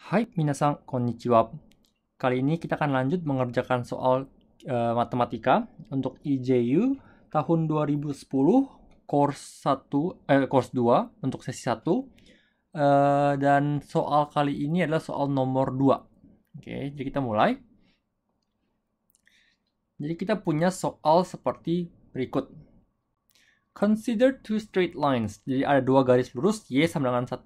Hai minasan, konnichiwa. Kali ini kita akan lanjut mengerjakan soal matematika untuk IJU tahun 2010 course 2 untuk sesi 1. Dan soal kali ini adalah soal nomor 2. Oke, jadi kita mulai. Jadi kita punya soal seperti berikut. Consider two straight lines. Jadi ada dua garis lurus, Y sama dengan 1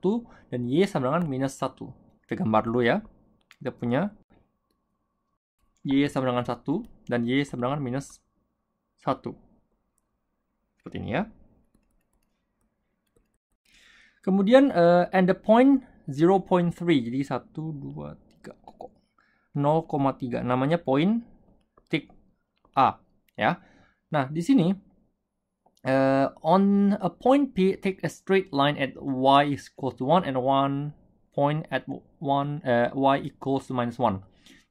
dan Y sama dengan minus 1. Kita gambar dulu ya. Kita punya Y sama dengan 1 dan Y sama dengan minus 1. Seperti ini ya. Kemudian and the point 0.3. Jadi 1, 2, 3. 0,3. Namanya poin titik A ya. Nah, di sini on a point P, take a straight line at y is equal to 1 and one point at y equals to minus 1.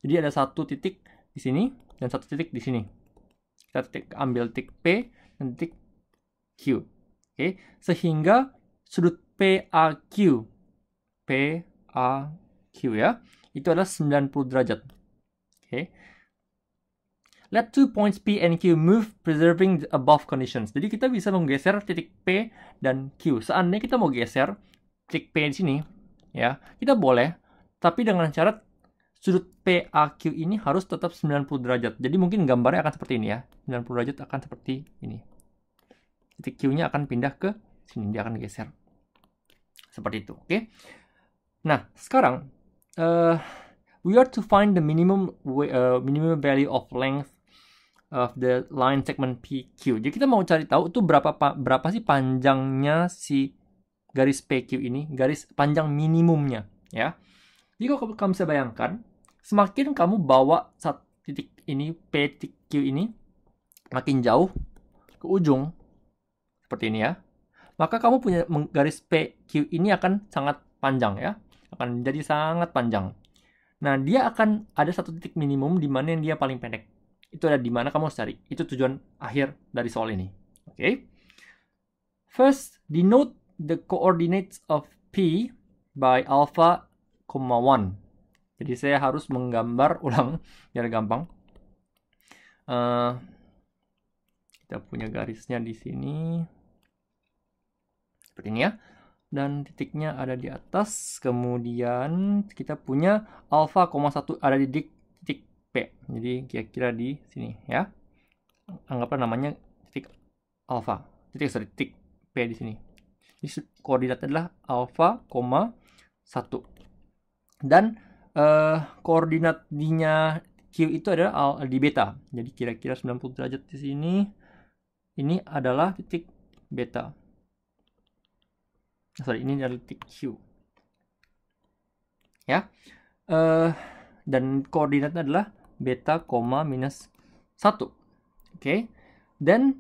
Jadi ada satu titik di sini dan satu titik di sini. Kita ambil titik P dan titik Q. Oke, sehingga sudut PAQ ya, itu adalah 90 derajat. Oke. Let two points P and Q move preserving the above conditions. Jadi kita bisa menggeser titik P dan Q. Seandainya kita mau geser titik P di sini, ya, kita boleh, tapi dengan syarat sudut PAQ ini harus tetap 90 derajat. Jadi mungkin gambarnya akan seperti ini ya. 90 derajat akan seperti ini. Titik Q-nya akan pindah ke sini, dia akan geser. Seperti itu, oke? Nah, sekarang we are to find the minimum value of length of the line segment PQ. Jadi kita mau cari tahu itu berapa sih panjangnya si garis PQ ini, garis panjang minimumnya, ya. Jadi kalau kamu bisa bayangkan, semakin kamu bawa satu titik ini P titik Q ini makin jauh ke ujung seperti ini ya, maka kamu punya garis PQ ini akan sangat panjang ya, akan jadi sangat panjang. Nah, dia akan ada satu titik minimum di mana yang dia paling pendek. Itu ada di mana kamu harus cari. Itu tujuan akhir dari soal ini. Oke. Okay? First, denote the coordinates of P by alpha, 1. Jadi saya harus menggambar ulang biar gampang. Kita punya garisnya di sini. Seperti ini ya. Dan titiknya ada di atas. Kemudian kita punya alpha, 1 ada di titik P. Jadi kira-kira di sini ya. Anggaplah namanya titik alpha. Titik P di sini. Jadi koordinatnya adalah alpha, 1. Dan koordinatnya Q itu adalah di beta. Jadi kira-kira 90 derajat di sini. Ini adalah titik beta. Ini adalah titik Q. Ya. Dan koordinatnya adalah beta, minus 1. Okay. Then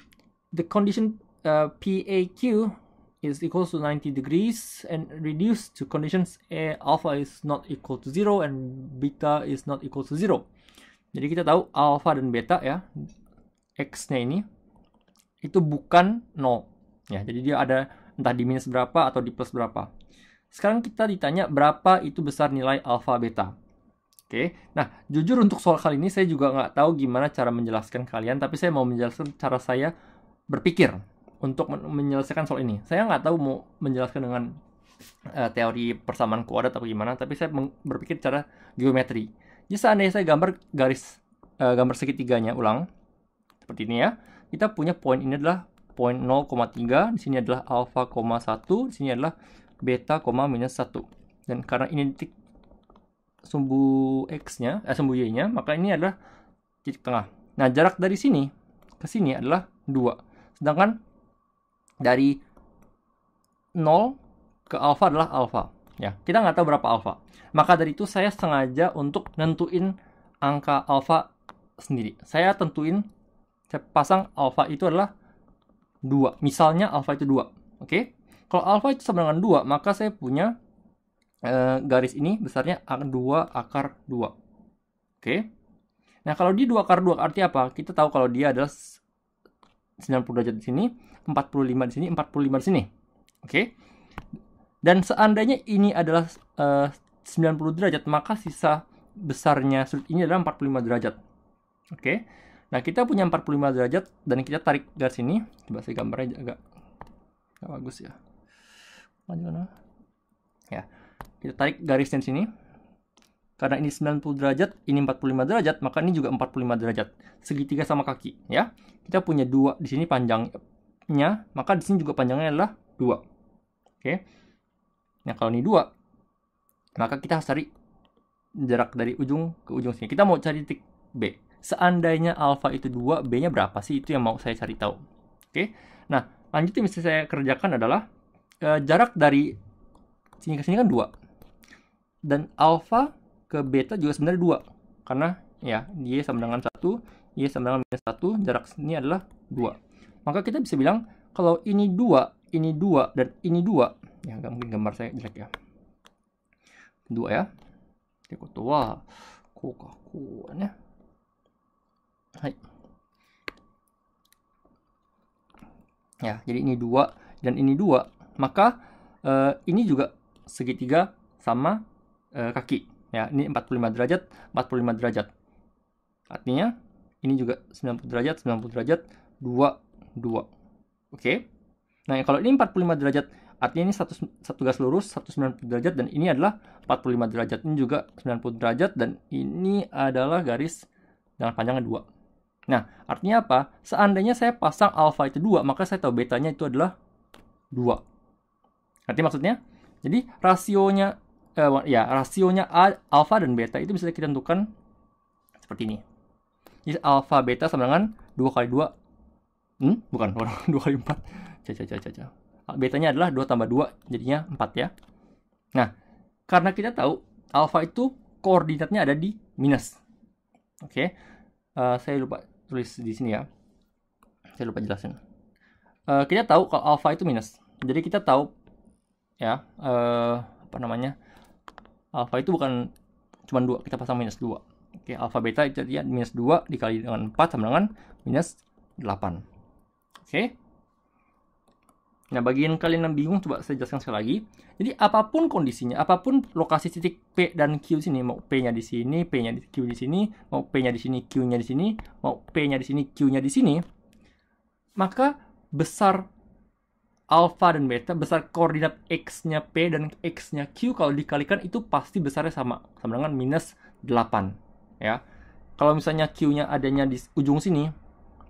the condition PAQ is equal to 90 degrees and reduced to conditions alpha is not equal to 0 and beta is not equal to 0. Jadi kita tahu alpha dan beta ya, X-nya ini itu bukan 0. Ya, jadi dia ada entah di minus berapa atau di plus berapa. Sekarang kita ditanya berapa itu besar nilai alpha beta. Oke, nah jujur untuk soal kali ini saya juga nggak tahu gimana cara menjelaskan kalian, tapi saya mau menjelaskan cara saya berpikir untuk menyelesaikan soal ini. Saya nggak tahu mau menjelaskan dengan teori persamaan kuadrat atau gimana, tapi saya berpikir cara geometri. Jadi seandainya saya gambar segitiganya ulang, seperti ini ya, kita punya poin ini adalah poin 0,3, di sini adalah alpha, 1, di sini adalah beta, minus 1. Dan karena ini titik sumbu X-nya, sumbu Y-nya, maka ini adalah titik tengah. Nah, jarak dari sini ke sini adalah 2. Sedangkan dari 0 ke alfa adalah alfa. Ya, kita nggak tahu berapa alfa. Maka dari itu saya sengaja untuk nentuin angka alfa sendiri. Saya pasang alfa itu adalah 2. Misalnya alfa itu 2. Oke? Kalau alfa itu sama dengan 2, maka saya punya garis ini besarnya 2 akar 2. Oke. Nah, kalau di 2 akar 2 arti apa? Kita tahu kalau dia adalah 90 derajat di sini, 45 di sini, 45 di sini. Oke. Dan seandainya ini adalah 90 derajat, maka sisa besarnya sudut ini adalah 45 derajat. Oke. Nah, kita punya 45 derajat dan kita tarik garis ini. Coba saya gambarnya agak bagus ya. Mana? Ya. Kita tarik garisnya di sini. Karena ini 90 derajat, ini 45 derajat, maka ini juga 45 derajat. Segitiga sama kaki, ya. Kita punya 2 di sini panjangnya, maka di sini juga panjangnya adalah 2. Oke. Nah, kalau ini 2, maka kita harus cari jarak dari ujung ke ujung sini. Kita mau cari titik B. Seandainya alfa itu 2, B-nya berapa sih? Itu yang mau saya cari tahu. Oke. Nah, lanjut yang bisa saya kerjakan adalah jarak dari sini ke sini kan 2. Dan alfa ke beta juga sebenarnya 2. Karena ya, Y sama dengan 1, Y sama dengan minus 1, jarak sini adalah 2. Maka kita bisa bilang, kalau ini 2, dan ini 2, ya nggak mungkin gambar saya jelek ya. 2 ya. Wah, ya. Hai. Ya, jadi ini 2 dan ini 2, maka ini juga segitiga sama kaki. Ya, ini 45 derajat, 45 derajat. Artinya ini juga 90 derajat, 90 derajat, 2, 2. Oke. Nah, kalau ini 45 derajat, artinya ini satu garis lurus, 190 derajat, dan ini adalah 45 derajat. Ini juga 90 derajat, dan ini adalah garis dengan panjangnya 2. Nah, artinya apa? Seandainya saya pasang alfa itu 2, maka saya tahu betanya itu adalah 2. Ngerti maksudnya? Jadi rasionya alfa dan beta itu bisa kita tentukan seperti ini. Jadi alfa beta sama dengan 2 kali 2. Bukan 2 kali 4. Betanya adalah 2 tambah 2, jadinya 4 ya. Nah, karena kita tahu alfa itu koordinatnya ada di minus. Oke. Saya lupa tulis di sini ya. Saya lupa jelasin. Kita tahu kalau alfa itu minus. Jadi kita tahu ya, alfa itu bukan cuma 2, kita pasang minus 2. Oke, alfa beta itu ya minus 2 dikali dengan 4 sama dengan minus 8. Oke. Nah, bagi yang kalian yang bingung, coba saya jelaskan sekali lagi. Jadi, apapun kondisinya, apapun lokasi titik P dan Q sini, mau P-nya di sini, P-nya di Q di sini, mau P-nya di sini, Q-nya di sini, mau P-nya di sini, Q-nya di sini, maka besar alfa dan beta, besar koordinat X-nya P dan X-nya Q kalau dikalikan itu pasti besarnya sama dengan minus 8 ya. Kalau misalnya Q-nya adanya di ujung sini,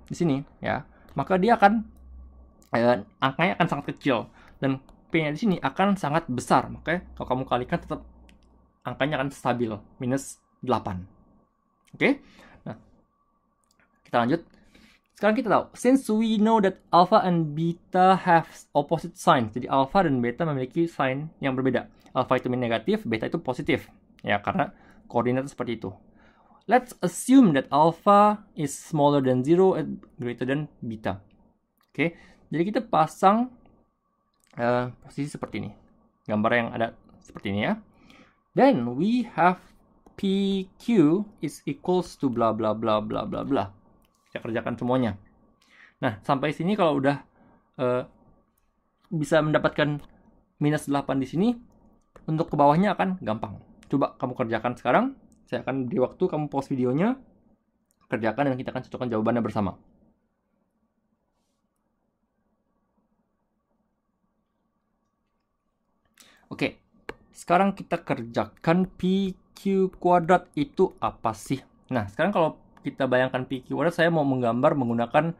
di sini ya, maka dia akan angkanya akan sangat kecil, dan P-nya di sini akan sangat besar. Makanya kalau kamu kalikan tetap angkanya akan stabil minus 8. Oke? Nah, kita lanjut. Sekarang kita tahu, since we know that alpha and beta have opposite signs. Jadi alpha dan beta memiliki sign yang berbeda. Alpha itu negatif, beta itu positif. Ya, karena koordinatnya seperti itu. Let's assume that alpha is smaller than 0 and greater than beta. Oke, jadi kita pasang posisi seperti ini. Gambar yang ada seperti ini ya. Then we have PQ is equals to bla bla bla bla bla bla. Kita kerjakan semuanya. Nah, sampai sini kalau udah bisa mendapatkan minus 8 di sini, untuk ke bawahnya akan gampang. Coba kamu kerjakan sekarang. Saya akan di waktu kamu pause videonya, kerjakan dan kita akan cocokkan jawabannya bersama. Oke, sekarang kita kerjakan PQ kuadrat itu apa sih? Nah, sekarang kalau kita bayangkan PQ kuadrat, saya mau menggambar menggunakan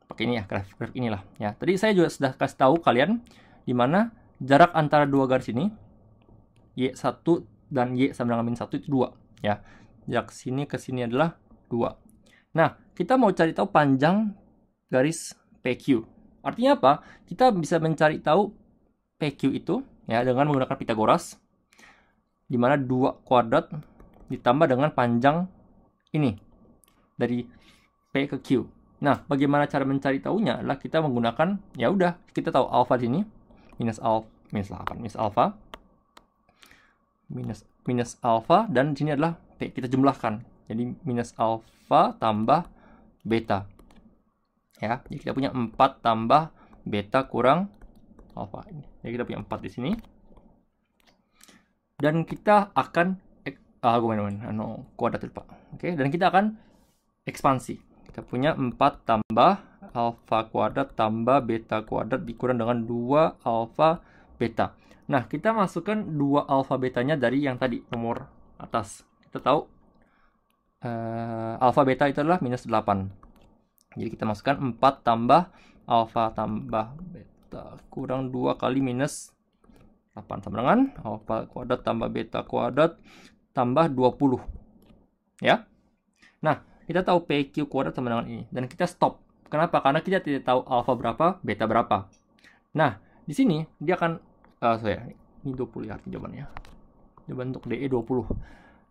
pakai ini ya, grafik inilah ya. Tadi saya juga sudah kasih tahu kalian di mana jarak antara dua garis ini, Y1 dan Y sama dengan min 1 itu 2 ya. Jarak sini ke sini adalah 2. Nah, kita mau cari tahu panjang garis PQ. Artinya apa? Kita bisa mencari tahu PQ itu ya dengan menggunakan Pitagoras, di mana 2 kuadrat ditambah dengan panjang ini dari P ke Q. Nah, bagaimana cara mencari tahunya adalah kita menggunakan, ya udah, kita tahu alfa di sini minus alfa dan di sini adalah P, kita jumlahkan. Jadi minus alfa tambah beta. Ya, jadi kita punya 4 tambah beta kurang alfa. Jadi kita punya 4 di sini. Dan kita akan argumen kuadrat lupa. Oke, dan kita akan ekspansi. Kita punya 4 tambah alfa kuadrat tambah beta kuadrat dikurang dengan 2 alfa beta. Nah, kita masukkan 2 alfa betanya dari yang tadi, nomor atas. Kita tahu alfa beta itu adalah minus 8. Jadi kita masukkan 4 tambah alfa tambah beta kurang 2 kali minus 8 sama dengan alfa kuadrat tambah beta kuadrat tambah 20. Ya. Nah, kita tahu PQ kuadrat sama dengan ini. Dan kita stop. Kenapa? Karena kita tidak tahu alfa berapa, beta berapa. Nah, di sini dia akan, ini 20 ya jawabannya. Jawaban untuk DE 20.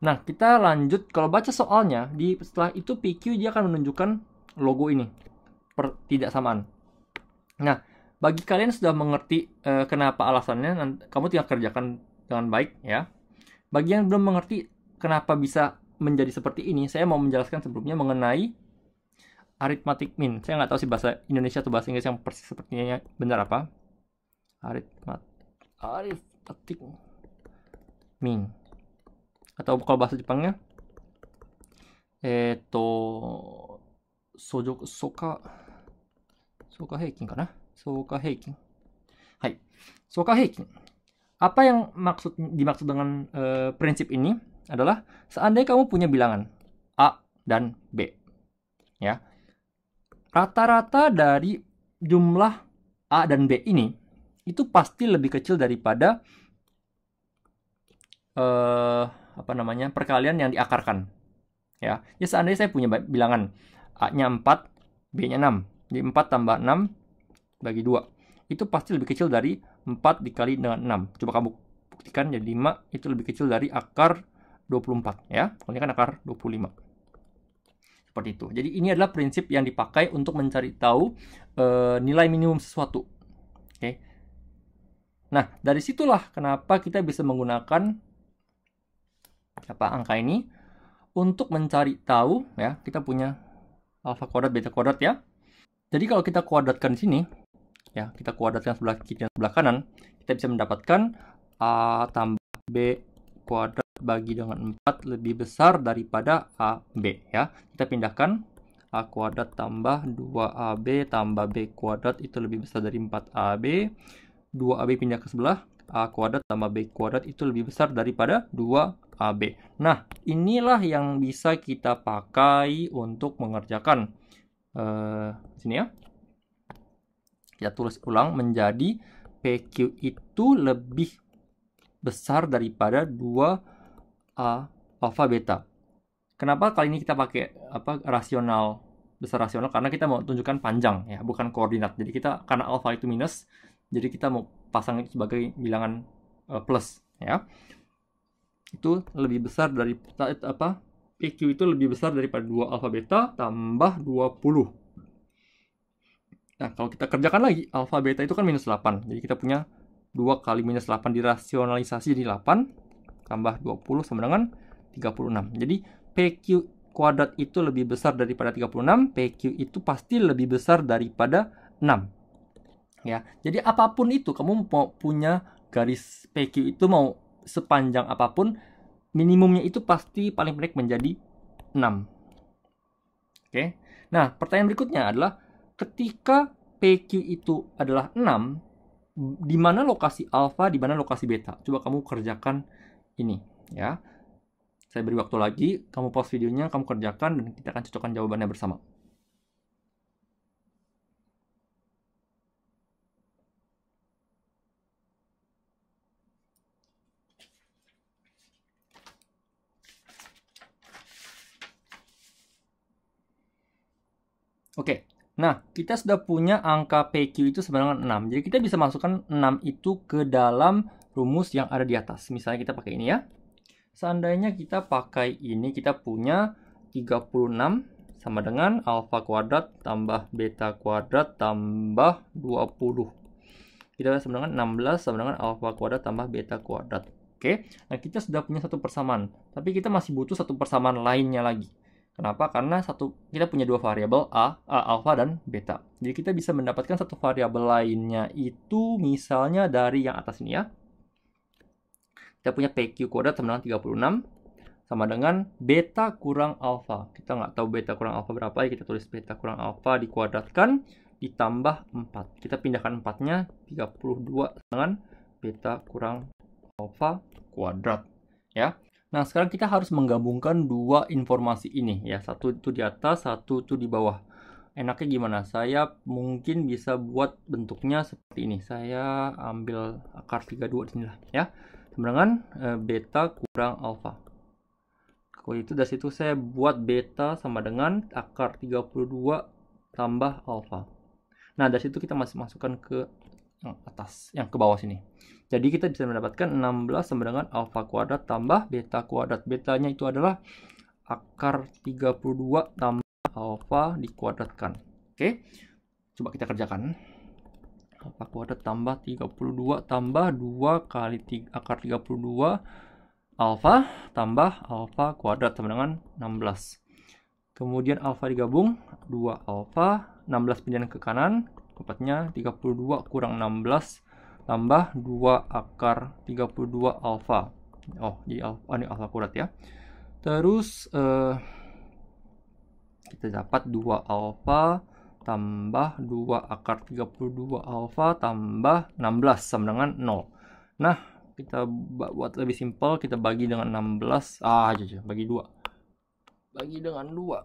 Nah, kita lanjut. Kalau baca soalnya, setelah itu PQ dia akan menunjukkan logo ini. Pertidaksamaan. Nah, bagi kalian yang sudah mengerti kenapa alasannya, kamu tinggal kerjakan dengan baik ya. Bagi yang belum mengerti kenapa bisa menjadi seperti ini, saya mau menjelaskan sebelumnya mengenai arithmetic mean. Saya nggak tahu sih bahasa Indonesia atau bahasa Inggris yang persis sepertinya benar apa. Arithmetic mean. Atau kalau bahasa Jepangnya, soka heikin kana? Soka heikin. Hai. Soka heikin. Apa yang dimaksud dengan prinsip ini adalah seandainya kamu punya bilangan A dan B. Ya. Rata-rata dari jumlah A dan B ini itu pasti lebih kecil daripada perkalian yang diakarkan. Ya, seandainya saya punya bilangan A-nya 4, B-nya 6. Jadi 4 tambah 6 bagi 2. Itu pasti lebih kecil dari 4 dikali dengan 6. Coba kamu buktikan, jadi 5 itu lebih kecil dari akar 24. Ya, ini kan akar 25. Seperti itu. Jadi ini adalah prinsip yang dipakai untuk mencari tahu nilai minimum sesuatu. Oke. Nah, dari situlah kenapa kita bisa menggunakan angka ini untuk mencari tahu ya, kita punya alfa kuadrat beta kuadrat ya. Jadi kalau kita kuadratkan di sini ya, kita kuadratkan sebelah kiri dan sebelah kanan, kita bisa mendapatkan A tambah B kuadrat bagi dengan 4 lebih besar daripada AB ya. Kita pindahkan A kuadrat tambah 2AB tambah B kuadrat itu lebih besar dari 4AB. 2AB pindah ke sebelah, A kuadrat tambah B kuadrat itu lebih besar daripada 2AB. Nah, inilah yang bisa kita pakai untuk mengerjakan sini ya. Kita tulis ulang menjadi PQ itu lebih besar daripada 2A alfa beta. Kenapa kali ini kita pakai rasional, besar rasional? Karena kita mau tunjukkan panjang ya, bukan koordinat. Jadi kita, karena alfa itu minus, jadi kita mau pasang itu sebagai bilangan plus ya. Itu lebih besar dari PQ itu lebih besar daripada 2 alfa beta tambah 20. Nah, kalau kita kerjakan lagi, alfa beta itu kan minus 8. Jadi kita punya 2 kali minus 8 dirasionalisasi jadi 8 tambah 20 sama dengan 36. Jadi PQ kuadrat itu lebih besar daripada 36, PQ itu pasti lebih besar daripada 6. Ya, jadi apapun itu, kamu mau punya garis PQ itu mau sepanjang apapun, minimumnya itu pasti paling pendek menjadi 6. Oke. Nah, pertanyaan berikutnya adalah ketika PQ itu adalah 6, di mana lokasi alfa, di mana lokasi beta? Coba kamu kerjakan ini ya. Saya beri waktu lagi, kamu pause videonya, kamu kerjakan, dan kita akan cocokkan jawabannya bersama. Oke, nah kita sudah punya angka PQ itu sama dengan 6. Jadi kita bisa masukkan 6 itu ke dalam rumus yang ada di atas. Misalnya kita pakai ini ya. Seandainya kita pakai ini, kita punya 36 sama dengan alfa kuadrat tambah beta kuadrat tambah 20. Kita sama dengan 16 sama dengan alfa kuadrat tambah beta kuadrat. Oke, nah kita sudah punya satu persamaan. Tapi kita masih butuh satu persamaan lainnya lagi. Kenapa? Karena kita punya dua variabel alfa dan beta. Jadi kita bisa mendapatkan satu variabel lainnya itu misalnya dari yang atas ini ya. Kita punya PQ kuadrat sama dengan 36 sama dengan beta kurang alfa. Kita nggak tahu beta kurang alfa berapa, ya kita tulis beta kurang alfa dikuadratkan ditambah 4. Kita pindahkan 4-nya, 32 dengan beta kurang alfa kuadrat. Ya. Nah, sekarang kita harus menggabungkan dua informasi ini. Ya, satu itu di atas, satu itu di bawah. Enaknya gimana? Saya mungkin bisa buat bentuknya seperti ini. Saya ambil akar 32 di sini lah. Ya. Sama dengan beta kurang alfa. Kalau itu dari situ saya buat beta sama dengan akar 32 tambah alfa. Nah, dari situ kita masih masukkan ke yang atas, yang ke bawah sini. Jadi kita bisa mendapatkan 16 sama dengan alfa kuadrat tambah beta kuadrat. Betanya itu adalah akar 32 tambah alfa dikuadratkan. Oke. Coba kita kerjakan. Alfa kuadrat tambah 32 tambah 2 kali akar 32 alfa tambah alfa kuadrat sama dengan 16. Kemudian alfa digabung, 2 alfa, 16 pindahin ke kanan, tepatnya 32 kurang 16 tambah 2 akar 32 alfa. Oh, jadi alfa, ini alfa kuadrat ya. Terus kita dapat 2 alfa tambah 2 akar 32 alfa tambah 16 sama dengan 0. Nah, kita buat lebih simpel, kita bagi dengan 16 aja, bagi 2. Bagi dengan 2.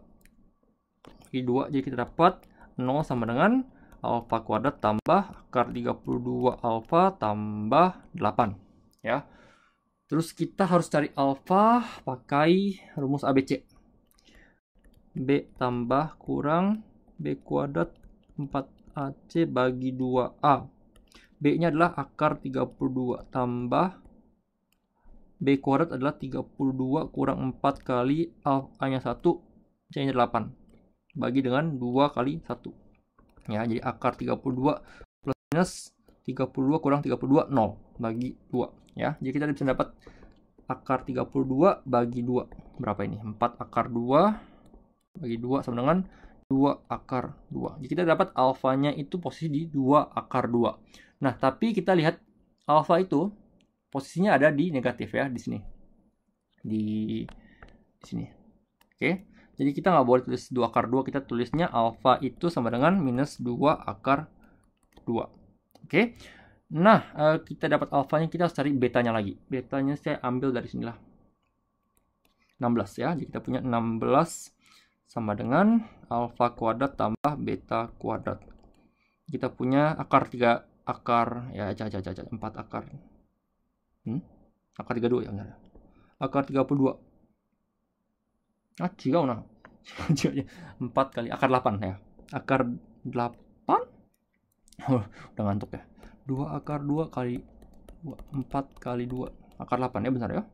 Bagi 2, jadi kita dapat 0 sama dengan alfa kuadrat tambah akar 32 alfa tambah 8. Ya. Terus kita harus cari alfa pakai rumus ABC. B tambah kurang B kuadrat 4AC bagi 2A. B-nya adalah akar 32 tambah B kuadrat adalah 32 kurang 4 kali A-nya 1, C-nya 8. Bagi dengan 2 kali 1. Ya, jadi akar 32 plus minus 32 kurang 32, 0. Bagi 2. Ya, jadi kita bisa dapat akar 32 bagi 2. Berapa ini? 4 akar 2 bagi 2 sama dengan 2 akar 2. Jadi kita dapat alfanya itu posisi di 2 akar 2. Nah, tapi kita lihat alfa itu posisinya ada di negatif ya, di sini. Di sini. Oke. Jadi kita nggak boleh tulis 2 akar 2, kita tulisnya alfa itu sama dengan minus 2 akar 2. Oke. Nah, kita dapat alfanya, kita harus cari betanya lagi. Betanya saya ambil dari sinilah. 16 ya. Jadi kita punya 16 sama dengan alfa kuadrat tambah beta kuadrat. Kita punya akar 3 akar ya 4 akar. Akar 32 ya benar. Akar 32. Jika nah. 4 kali akar 8 ya. Akar 8. Udah ngantuk ya. 2 akar 2 kali 2, 4 kali 2. Akar 8 ya benar ya.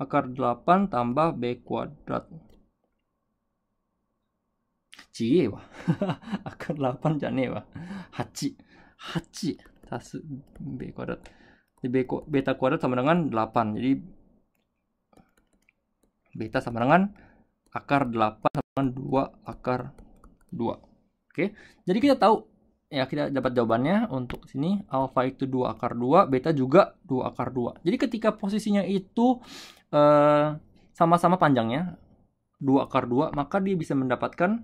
Akar 8 tambah B kuadrat. Cie wah. Akar 8 jane wah. 8 tas B kuadrat. Jadi beta kuadrat sama dengan 8. Jadi beta sama dengan akar 8 sama dengan 2 akar 2. Oke. Jadi kita tahu ya, kita dapat jawabannya untuk sini. Alfa itu 2 akar 2, beta juga 2 akar 2. Jadi ketika posisinya itu sama-sama panjangnya 2 akar 2, maka dia bisa mendapatkan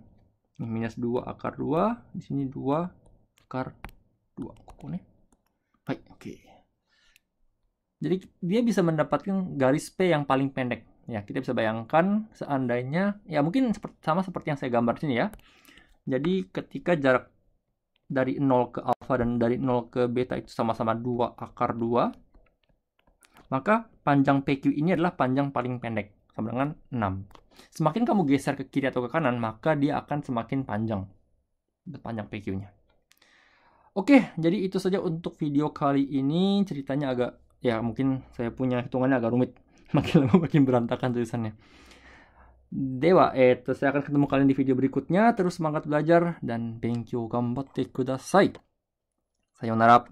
minus 2 akar 2, di sini 2 akar 2. Baik, oke. Jadi dia bisa mendapatkan garis P yang paling pendek. Ya, kita bisa bayangkan seandainya ya mungkin sama seperti yang saya gambar sini ya. Jadi ketika jarak dari 0 ke alfa dan dari 0 ke beta itu sama-sama 2 akar 2, maka panjang PQ ini adalah panjang paling pendek sama dengan 6. Semakin kamu geser ke kiri atau ke kanan, maka dia akan semakin panjang PQ-nya. Oke, jadi itu saja untuk video kali ini. Ceritanya agak, ya mungkin saya punya hitungannya agak rumit. Makin lama makin berantakan tulisannya. Dewa, saya akan ketemu kalian di video berikutnya. Terus semangat belajar dan benkyo gambatte kudasai. Sayonara.